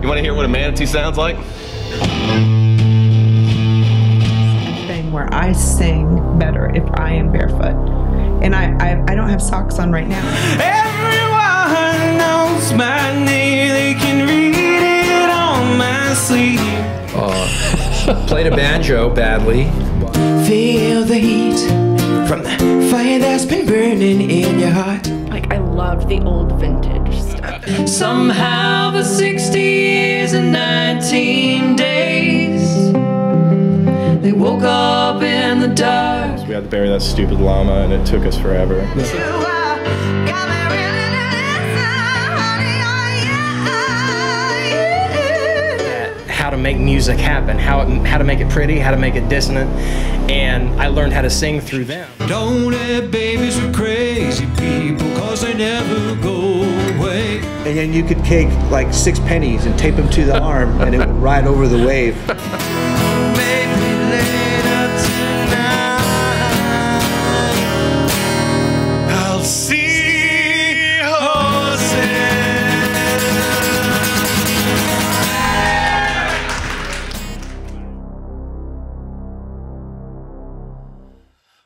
You want to hear what a manatee sounds like? Thing where I sing better if I am barefoot. And I don't have socks on right now. Everyone knows my name, they can read it on my sleeve. Played a banjo badly. Feel the heat from the fire that's been burning in your heart. Like, I love the old vintage stuff. Somehow the 60 years and 19 days, they woke up in the dark. We had to bury that stupid llama and it took us forever. How to make music happen, how to make it pretty, how to make it dissonant, and I learned how to sing through them. Don't let babies with crazy people, cause they never go away. And then you could take like 6 pennies and tape them to the arm and it would ride over the wave. Baby, later tonight, I'll see horses.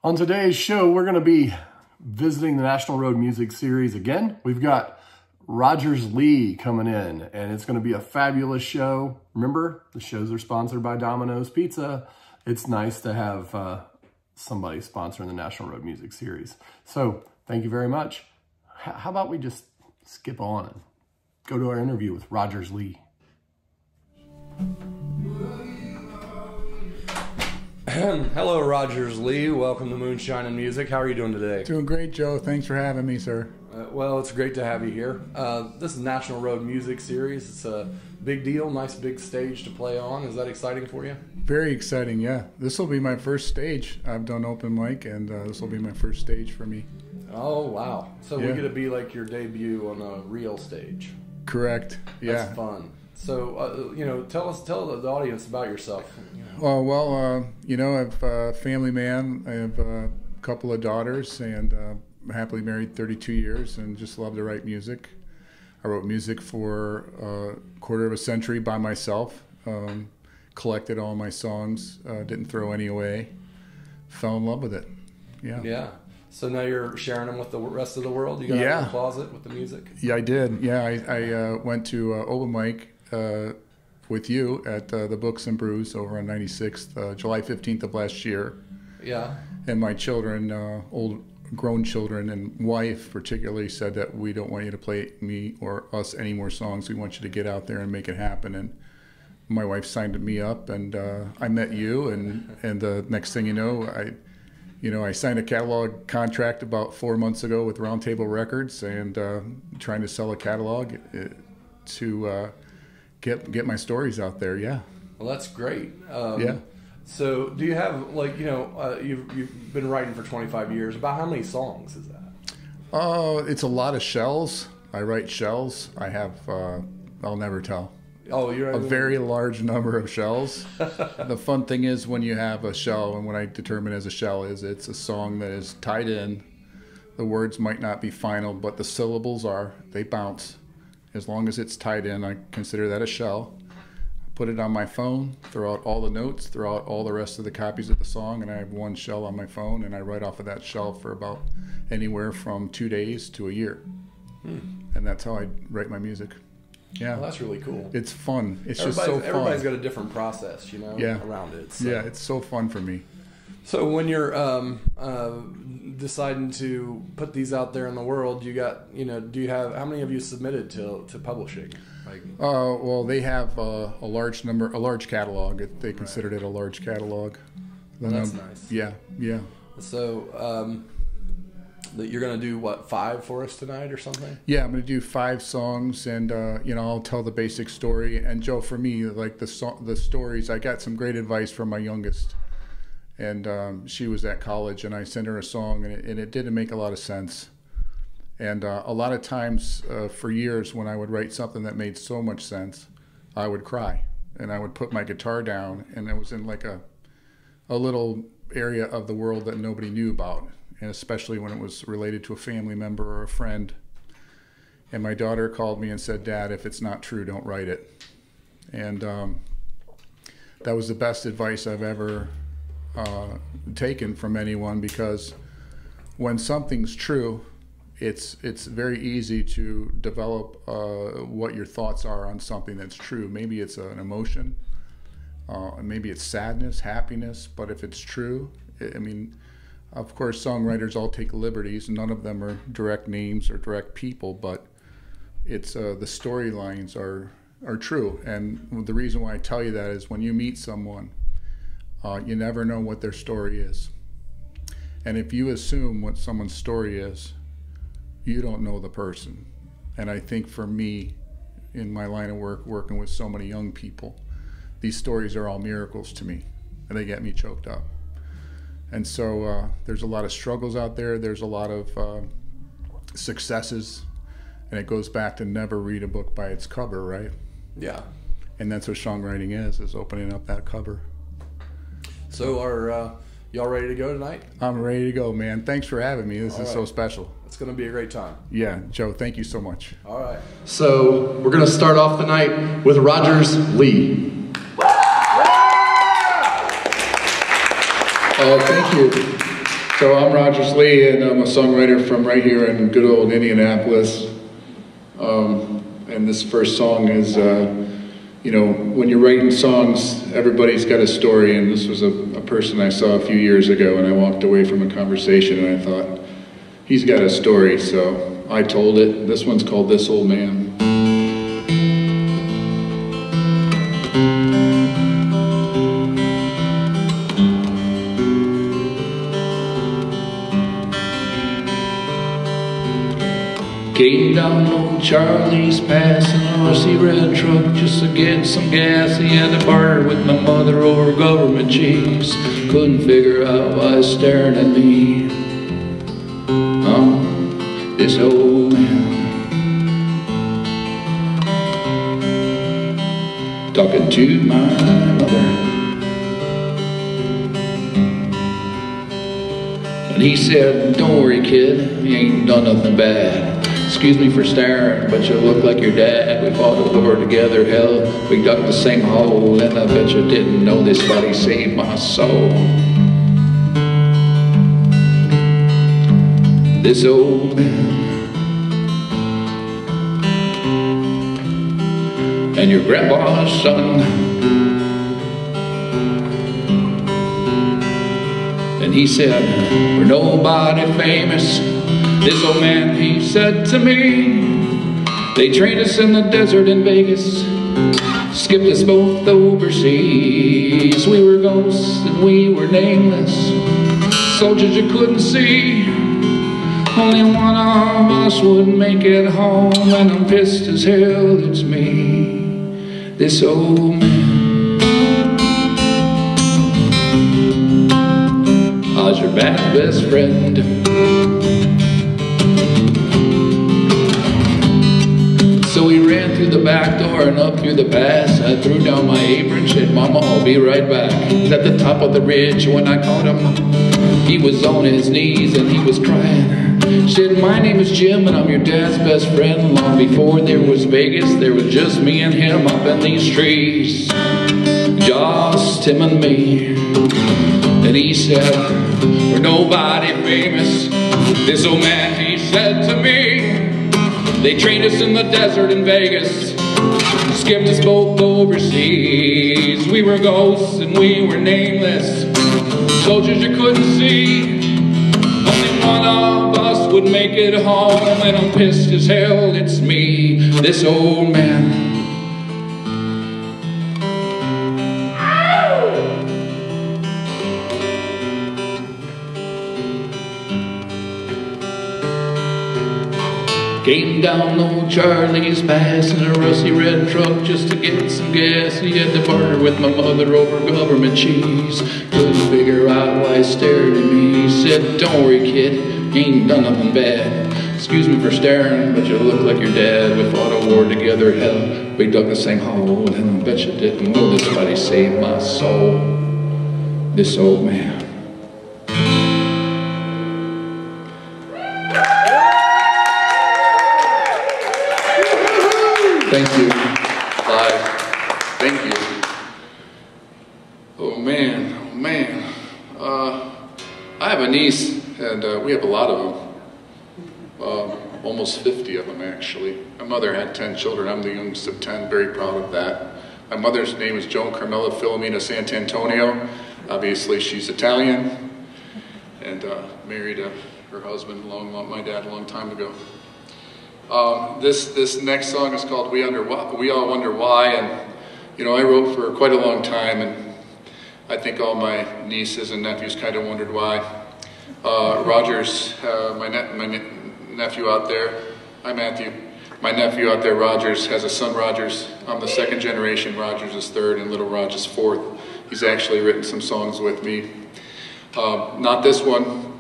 On today's show, we're going to be visiting the National Road Music Series again. We've got Rogers Lee coming in, and it's going to be a fabulous show. Remember, the shows are sponsored by Domino's Pizza. It's nice to have somebody sponsoring the National Road Music Series. So, thank you very much. How about we just skip on and go to our interview with Rogers Lee. Hello, Rogers Lee. Welcome to Moonshine and Music. How are you doing today? Doing great, Joe. Thanks for having me, sir. Well, it's great to have you here. This is National Road Music Series. It's a big deal, nice big stage to play on. Is that exciting for you? Very exciting, yeah. This will be my first stage. I've done open mic, and this will be my first stage for me. Oh, wow. So Yeah. we get to be like your debut on a real stage. Correct, yeah. That's fun. So, tell the audience about yourself. You know, I'm a family man. I have a couple of daughters, and happily married 32 years, and just love to write music. I wrote music for a quarter of a century by myself, collected all my songs, didn't throw any away, fell in love with it. Yeah. Yeah. So now you're sharing them with the rest of the world? You got out of the closet with the music? Yeah, I did. Yeah, I went to open mic with you at the Books and Brews over on 96th, July 15th of last year. Yeah. And my children, old grown children and wife particularly, said that we don't want you to play me or us any more songs. We want you to get out there and make it happen. And my wife signed me up, and I met you, and the next thing you know, I signed a catalog contract about 4 months ago with Round Table Records, and trying to sell a catalog to get my stories out there. Yeah. Well, that's great. Yeah. So do you have, you've been writing for 25 years. About how many songs is that? It's a lot of shells. I write shells. I have, I'll never tell. Oh, you're a very large number of shells. The fun thing is when you have a shell, and what I determine as a shell is it's a song that is tied in. The words might not be final, but the syllables are. They bounce. As long as it's tied in, I consider that a shell. Put it on my phone, throw out all the notes, throw out all the rest of the copies of the song, and I have one shell on my phone, and I write off of that shell for about anywhere from 2 days to a year. And that's how I write my music. Yeah. Well, that's really cool. It's fun. It's just so fun. Everybody's got a different process, around it. So. Yeah, it's so fun for me. So when you're deciding to put these out there in the world, you got, do you have, how many have you submitted to publishing? Well, they have a large catalog. They considered it a large catalog. Well, that's nice. Yeah, yeah. So you're going to do, what, 5 for us tonight or something? Yeah, I'm going to do 5 songs, and, I'll tell the basic story. And, Joe, for me, like the stories, I got some great advice from my youngest. And she was at college, and I sent her a song, and it didn't make a lot of sense. And a lot of times for years when I would write something that made so much sense, I would cry. And I would put my guitar down, and I was in like a little area of the world that nobody knew about, and especially when it was related to a family member or a friend. And my daughter called me and said, "Dad, if it's not true, don't write it." And that was the best advice I've ever taken from anyone, because when something's true, it's very easy to develop what your thoughts are on something that's true. Maybe it's an emotion, maybe it's sadness, happiness, but if it's true, I mean, of course, songwriters all take liberties. None of them are direct names or direct people, but it's the storylines are true. And the reason why I tell you that is when you meet someone, you never know what their story is. And if you assume what someone's story is, you don't know the person. And I think for me, in my line of work, working with so many young people, these stories are all miracles to me, and they get me choked up. And so there's a lot of struggles out there. There's a lot of successes, and it goes back to never read a book by its cover, right? Yeah. And that's what songwriting is opening up that cover. So are y'all ready to go tonight? I'm ready to go, man. Thanks for having me. This is so special. It's going to be a great time. Yeah, Joe, thank you so much. All right. So we're going to start off the night with Rogers Lee. Thank you. So I'm Rogers Lee, and I'm a songwriter from right here in good old Indianapolis. And this first song is, you know, when you're writing songs, everybody's got a story, and this was a person I saw a few years ago, and I walked away from a conversation, and I thought, he's got a story, so I told it. This one's called This Old Man. Came down old Charlie's Pass in a rusty red truck just to get some gas. He had to barter with my mother over government cheese. Couldn't figure out why he's staring at me. Oh, this old man talking to my mother. And he said, don't worry kid, you ain't done nothing bad. Excuse me for staring, but you look like your dad. We fought a war together, hell, we dug the same hole. And I bet you didn't know this, but he saved my soul. This old man and your grandpa's son. And he said, we're nobody famous. This old man, he said to me, they trained us in the desert in Vegas, skipped us both overseas. We were ghosts and we were nameless, soldiers you couldn't see. Only one of us would make it home, and I'm pissed as hell it's me, this old man. I was your best friend. So we ran through the back door and up through the pass. I threw down my apron, said, Mama, I'll be right back. At the top of the ridge when I caught him, he was on his knees and he was crying. Said, my name is Jim and I'm your dad's best friend. Long before there was Vegas, there was just me and him up in these trees. Just him and me. And he said, we're nobody famous. This old man, he said to me, they trained us in the desert in Vegas, skipped us both overseas. We were ghosts and we were nameless, soldiers you couldn't see. Only one of us would make it home, and I'm pissed as hell it's me, this old man. Came down old Charlie's Pass in a rusty red truck just to get some gas. He had to barter with my mother over government cheese. Couldn't figure out why he stared at me. He said, don't worry kid, you ain't done nothing bad. Excuse me for staring, but you look like your dad. We fought a war together, hell, we dug the same hole. And I bet you didn't know this, but he saved my soul, this old man. Thank you. Live. Thank you. Oh man, oh man. I have a niece, and we have a lot of them. Almost 50 of them, actually. My mother had 10 children. I'm the youngest of 10, very proud of that. My mother's name is Joan Carmela Filomena Sant'Antonio. Obviously, she's Italian, and married her husband, my dad, a long time ago. This next song is called We All Wonder Why, and you know, I wrote for quite a long time, and I think all my nieces and nephews kind of wondered why. Rogers, my nephew out there, hi Matthew, my nephew out there, Rogers, has a son, Rogers. I'm the second generation, Rogers is third, and little Rogers is fourth. He's actually written some songs with me. Not this one.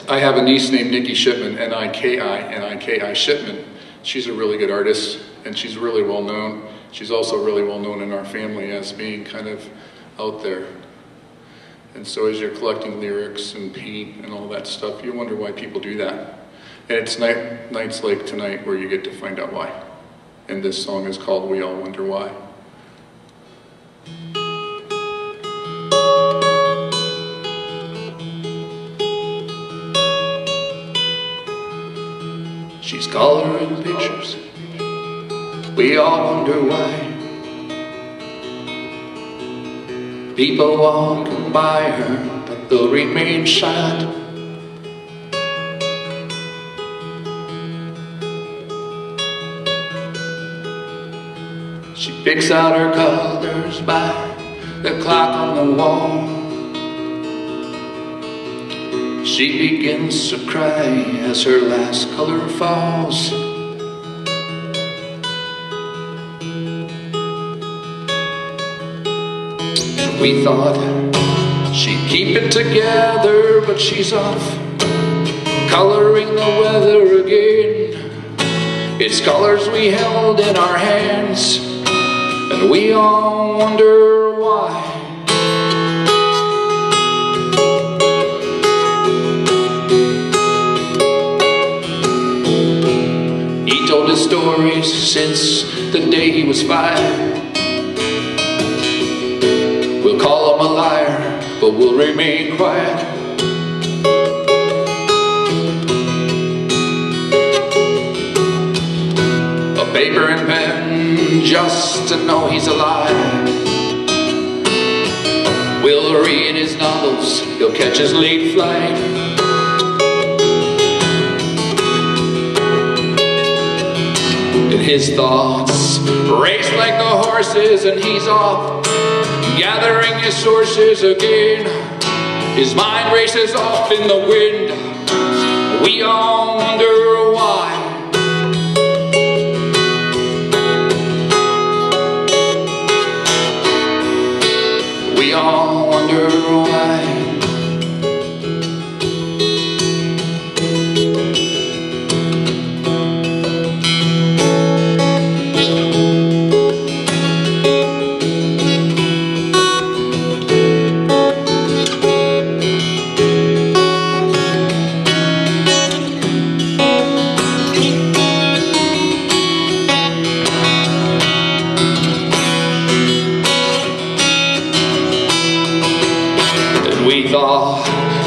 I have a niece named Nikki Shipman, N-I-K-I Shipman. She's a really good artist, and she's really well known. She's also really well known in our family as being kind of out there. And so as you're collecting lyrics and paint and all that stuff, you wonder why people do that. And it's nights like tonight where you get to find out why. And this song is called We All Wonder Why. She's coloring pictures. We all wonder why. People walking by her, but they'll remain silent. She picks out her colors by the clock on the wall. She begins to cry as her last color falls. We thought she'd keep it together, but she's off coloring the weather again. It's colors we held in our hands, and we all wonder why. He told his stories since the day he was 5. We'll call him a liar, but we'll remain quiet. A paper and pen just to know he's alive. We'll read his novels, he'll catch his late flight. And his thoughts race like the horses, and he's off gathering his sources again. His mind races off in the wind. We all wonder why. We all wonder why.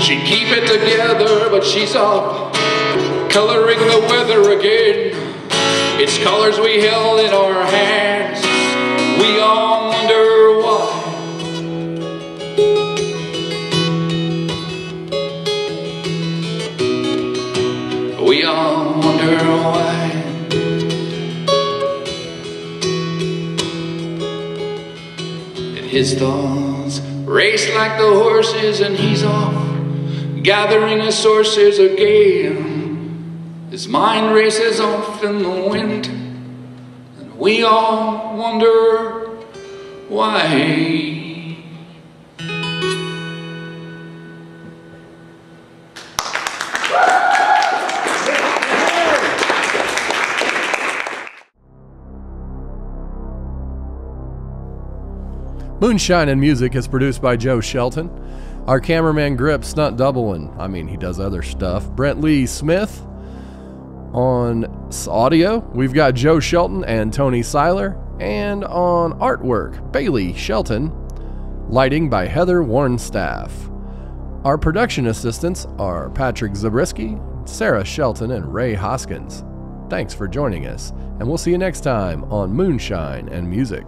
She'd keep it together, but she's off coloring the weather again. It's colors we held in our hands. We all wonder why. We all wonder why. And his thoughts race like the horses, and he's off gathering his sources again. His mind races off in the wind, and we all wonder why. Moonshine and Music is produced by Joe Shelton. Our cameraman Grip stunt doubling. I mean, he does other stuff. Brent Lee Smith on audio. We've got Joe Shelton and Tony Seiler. And on artwork, Bailey Shelton. Lighting by Heather Warnstaff. Our production assistants are Patrick Zabriskie, Sarah Shelton, and Ray Hoskins. Thanks for joining us, and we'll see you next time on Moonshine and Music.